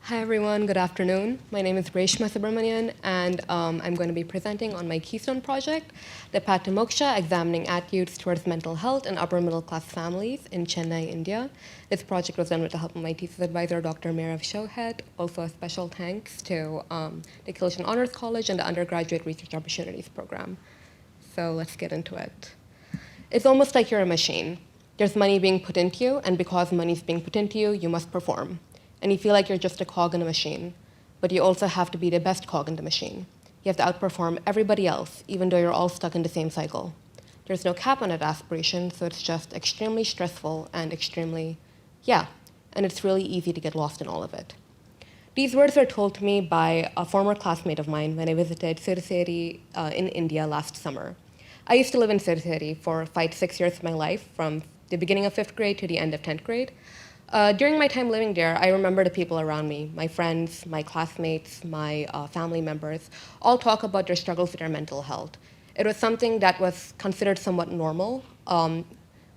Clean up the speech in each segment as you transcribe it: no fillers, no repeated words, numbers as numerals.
Hi everyone, good afternoon. My name is Reshma Subramonian, and I'm going to be presenting on my Keystone project, the Path to Moksha, examining attitudes towards mental health in upper middle class families in Chennai, India. This project was done with the help of my thesis advisor, Dr. Meerav Shohet. Also a special thanks to the Kilachand Honors College and the Undergraduate Research Opportunities Program. So let's get into it. It's almost like you're a machine. There's money being put into you, and because money's being put into you, you must perform. And you feel like you're just a cog in a machine, but you also have to be the best cog in the machine. You have to outperform everybody else, even though you're all stuck in the same cycle. There's no cap on that aspiration, so it's just extremely stressful and extremely, and it's really easy to get lost in all of it. These words were told to me by a former classmate of mine when I visited Siruseri in India last summer. I used to live in Siruseri for 5 to 6 years of my life, from the beginning of 5th grade to the end of 10th grade. During my time living there, I remember the people around me, my friends, my classmates, my family members, all talk about their struggles with their mental health. It was something that was considered somewhat normal.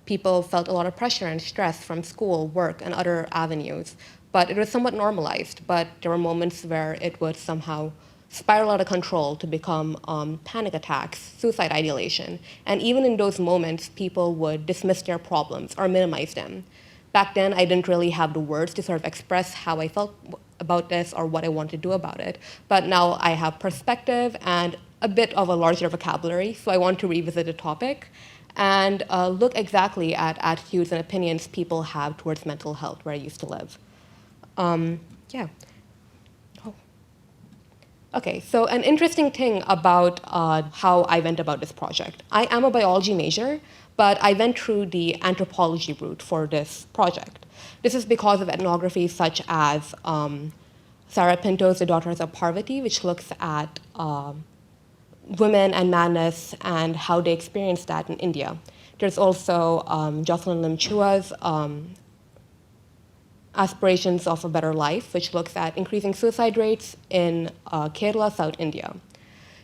People felt a lot of pressure and stress from school, work, and other avenues, but it was somewhat normalized. But there were moments where it would somehow spiral out of control to become panic attacks, suicide ideation. And even in those moments, people would dismiss their problems or minimize them. Back then, I didn't really have the words to sort of express how I felt about this or what I wanted to do about it. But now I have perspective and a bit of a larger vocabulary, so I want to revisit the topic and look exactly at attitudes and opinions people have towards mental health where I used to live. Okay, so an interesting thing about how I went about this project. I am a biology major, but I went through the anthropology route for this project. This is because of ethnography such as Sarah Pinto's The Daughters of Parvati, which looks at women and madness and how they experience that in India. There's also Jocelyn Lim Chua's Aspirations of a Better Life, which looks at increasing suicide rates in Kerala, South India.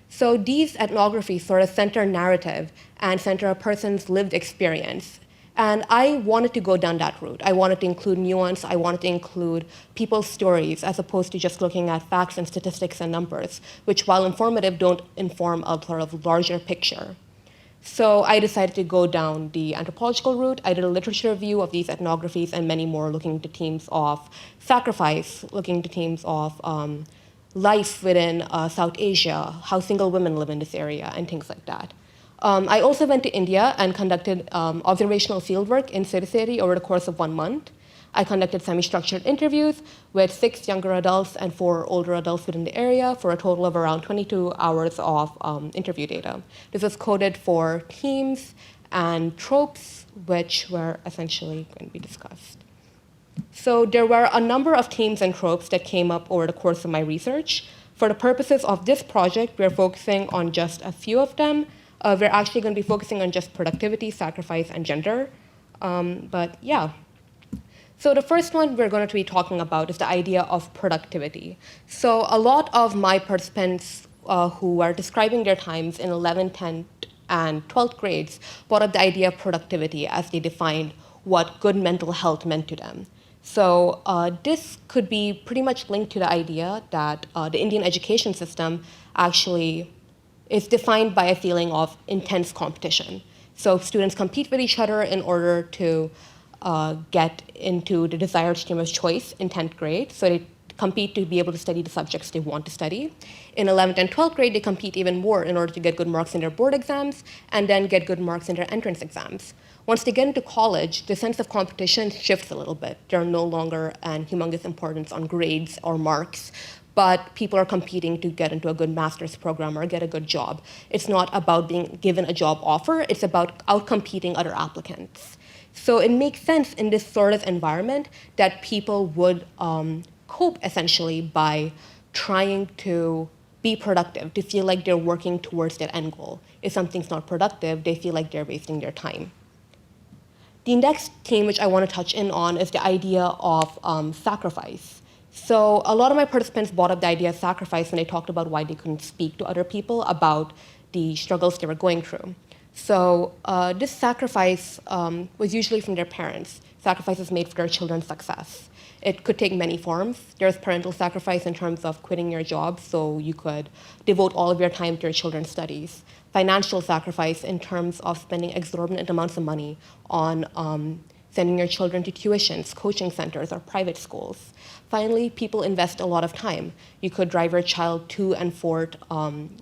So these ethnographies sort of center narrative and center a person's lived experience. And I wanted to go down that route. I wanted to include nuance. I wanted to include people's stories as opposed to just looking at facts and statistics and numbers, which, while informative, don't inform a sort of larger picture. So I decided to go down the anthropological route. I did a literature review of these ethnographies and many more, looking into themes of sacrifice, looking into themes of life within South Asia, how single women live in this area, and things like that. I also went to India and conducted observational fieldwork in Siruseri over the course of 1 month. I conducted semi-structured interviews with 6 younger adults and 4 older adults within the area for a total of around 22 hours of interview data. This was coded for themes and tropes, which were essentially going to be discussed. So there were a number of themes and tropes that came up over the course of my research. For the purposes of this project, we're focusing on just a few of them. We're actually going to be focusing on just productivity, sacrifice, and gender. So the first one we're going to be talking about is the idea of productivity. So a lot of my participants who are describing their times in 11th, 10th, and 12th grades brought up the idea of productivity as they defined what good mental health meant to them. So this could be pretty much linked to the idea that the Indian education system actually is defined by a feeling of intense competition. So students compete with each other in order to get into the desired stream of choice in 10th grade. So they compete to be able to study the subjects they want to study. In 11th and 12th grade, they compete even more in order to get good marks in their board exams and then get good marks in their entrance exams. Once they get into college, the sense of competition shifts a little bit. There are no longer an humongous importance on grades or marks, but people are competing to get into a good master's program or get a good job. It's not about being given a job offer, it's about outcompeting other applicants. So it makes sense in this sort of environment that people would cope essentially by trying to be productive, to feel like they're working towards their end goal. If something's not productive, they feel like they're wasting their time. The next theme which I want to touch in on is the idea of sacrifice. So a lot of my participants brought up the idea of sacrifice when they talked about why they couldn't speak to other people about the struggles they were going through. So this sacrifice was usually from their parents, sacrifices made for their children's success. It could take many forms. There's parental sacrifice in terms of quitting your job so you could devote all of your time to your children's studies. Financial sacrifice in terms of spending exorbitant amounts of money on sending your children to tuitions, coaching centers, or private schools. Finally, people invest a lot of time. You could drive your child to and for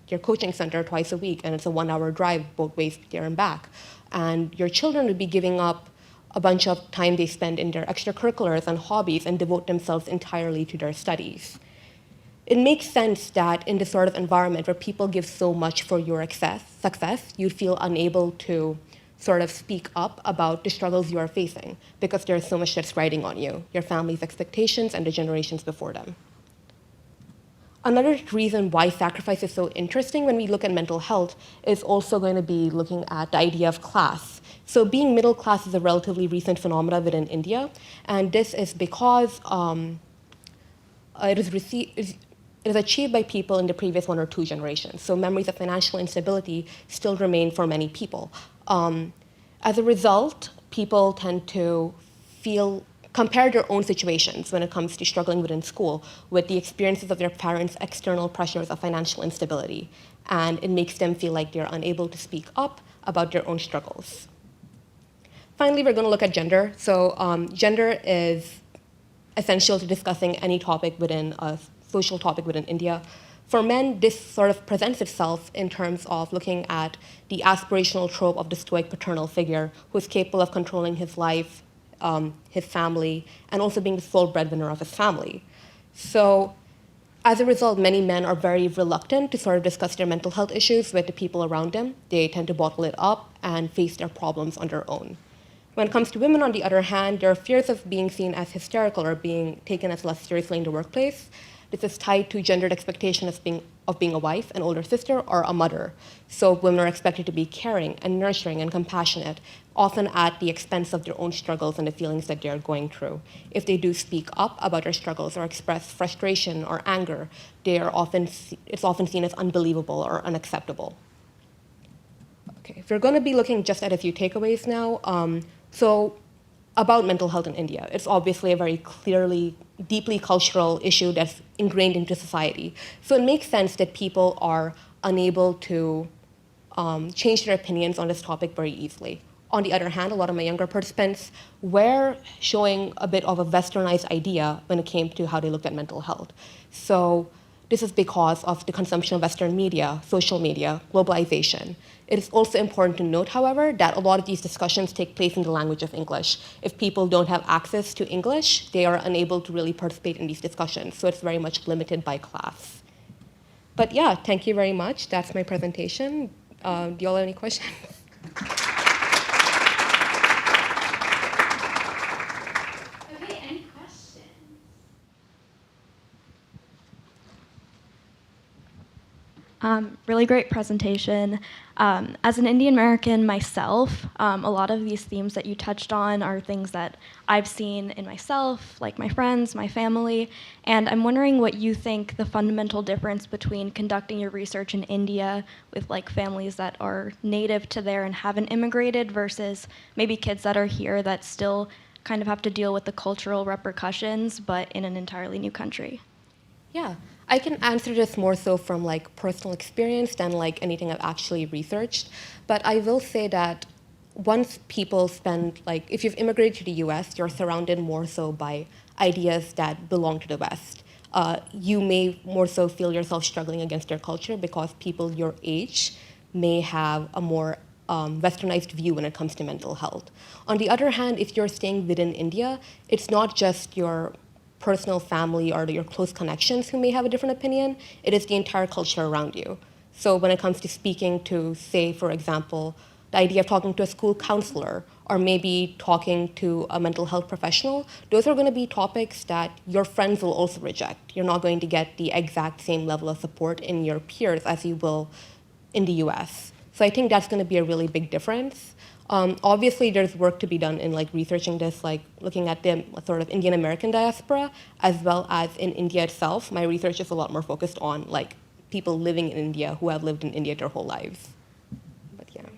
your coaching center twice a week, and it's a 1-hour drive both ways there and back. And your children would be giving up a bunch of time they spend in their extracurriculars and hobbies and devote themselves entirely to their studies. It makes sense that in this sort of environment where people give so much for your success, you feel unable to sort of speak up about the struggles you are facing because there's so much that's riding on you, your family's expectations and the generations before them. Another reason why sacrifice is so interesting when we look at mental health is also going to be looking at the idea of class. So being middle class is a relatively recent phenomenon within India, and this is because it is achieved by people in the previous 1 or 2 generations. So memories of financial instability still remain for many people. As a result, people tend to compare their own situations when it comes to struggling within school with the experiences of their parents' external pressures of financial instability. And it makes them feel like they're unable to speak up about their own struggles. Finally, we're going to look at gender. So gender is essential to discussing any topic within a social topic within India. For men, this sort of presents itself in terms of looking at the aspirational trope of the stoic paternal figure who is capable of controlling his life, his family, and also being the sole breadwinner of his family. So as a result, many men are very reluctant to sort of discuss their mental health issues with the people around them. They tend to bottle it up and face their problems on their own. When it comes to women, on the other hand, there are fears of being seen as hysterical or being taken as less seriously in the workplace. This is tied to gendered expectation of being a wife, an older sister, or a mother. So women are expected to be caring and nurturing and compassionate, often at the expense of their own struggles and the feelings that they're going through. If they do speak up about their struggles or express frustration or anger, it's often seen as unbelievable or unacceptable. Okay, we're going to be looking just at a few takeaways now. So about mental health in India, it's obviously a very clearly, deeply cultural issue that's ingrained into society. So it makes sense that people are unable to change their opinions on this topic very easily. On the other hand, a lot of my younger participants were showing a bit of a westernized idea when it came to how they looked at mental health. So this is because of the consumption of Western media, social media, globalization. It is also important to note, however, that a lot of these discussions take place in the language of English. If people don't have access to English, they are unable to really participate in these discussions, so it's very much limited by class. But yeah, thank you very much. That's my presentation. Do you all have any questions? Okay, any questions? Really great presentation. As an Indian American myself, a lot of these themes that you touched on are things that I've seen in myself, like my friends, my family, and I'm wondering what you think the fundamental difference between conducting your research in India with like families that are native to there and haven't immigrated versus maybe kids that are here that still kind of have to deal with the cultural repercussions, but in an entirely new country. Yeah, I can answer this more so from like personal experience than like anything I've actually researched. But I will say that once people spend, like if you've immigrated to the US, you're surrounded more so by ideas that belong to the West. You may more so feel yourself struggling against your culture because people your age may have a more westernized view when it comes to mental health. On the other hand, if you're staying within India, it's not just your personal family or your close connections who may have a different opinion, it is the entire culture around you. So when it comes to speaking to, say, for example, the idea of talking to a school counselor or maybe talking to a mental health professional, those are going to be topics that your friends will also reject. You're not going to get the exact same level of support in your peers as you will in the US. So I think that's going to be a really big difference. Obviously, there's work to be done in like researching this, like looking at the sort of Indian American diaspora, as well as in India itself. My research is a lot more focused on like people living in India who have lived in India their whole lives. But yeah.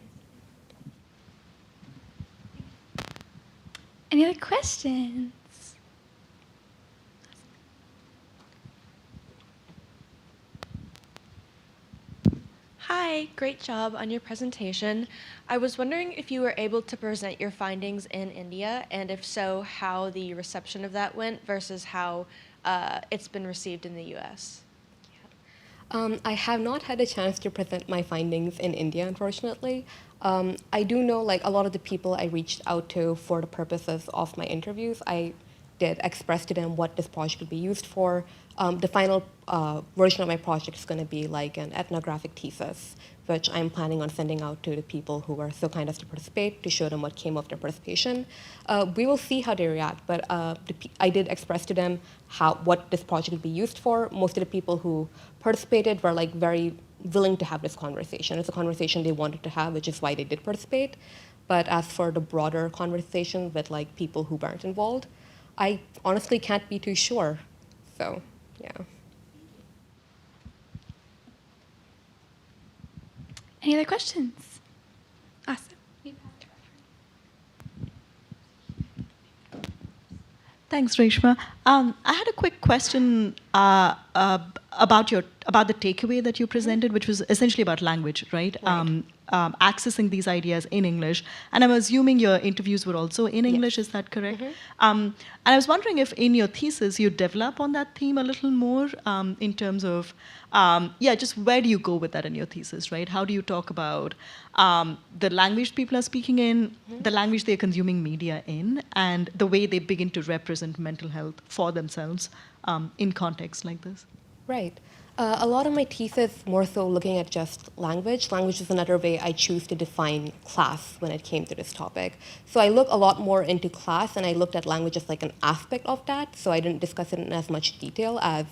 Any other questions? Hi, great job on your presentation. I was wondering if you were able to present your findings in India, and if so, how the reception of that went versus how it's been received in the US. I have not had a chance to present my findings in India, unfortunately. I do know like a lot of the people I reached out to for the purposes of my interviews, I did express to them what this project would be used for. The final version of my project is going to be like an ethnographic thesis, which I'm planning on sending out to the people who were so kind as to participate to show them what came of their participation. We will see how they react, but I did express to them what this project would be used for. Most of the people who participated were like very willing to have this conversation. It's a conversation they wanted to have, which is why they did participate. But as for the broader conversation with like people who weren't involved, I honestly can't be too sure. So, yeah. Any other questions? Awesome. Thanks, Reshma. I had a quick question about the takeaway that you presented, which was essentially about language, right? Right. Accessing these ideas in English, and I'm assuming your interviews were also in English. Is that correct? And I was wondering if in your thesis you develop on that theme a little more in terms of, just where do you go with that in your thesis, right? How do you talk about the language people are speaking in, the language they're consuming media in, and the way they begin to represent mental health for themselves in contexts like this? Right. A lot of my thesis more so looking at just language. Language is another way I choose to define class when it came to this topic. So I look a lot more into class, and I looked at language as like an aspect of that. So I didn't discuss it in as much detail as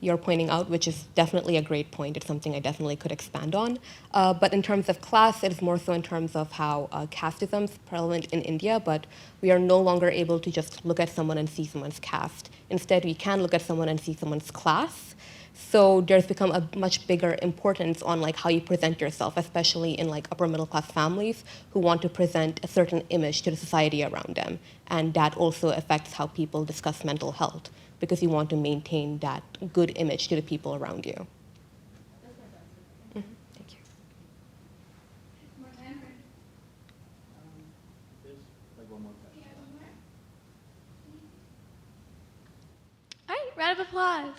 you're pointing out, which is definitely a great point. It's something I definitely could expand on. But in terms of class, it is more so in terms of how casteism is prevalent in India, but we are no longer able to just look at someone and see someone's caste. Instead, we can look at someone and see someone's class. So there's become a much bigger importance on like how you present yourself, especially in like upper middle class families who want to present a certain image to the society around them. And that also affects how people discuss mental health, because you want to maintain that good image to the people around you. Thank you. More time? There's like one more question. All right, round of applause.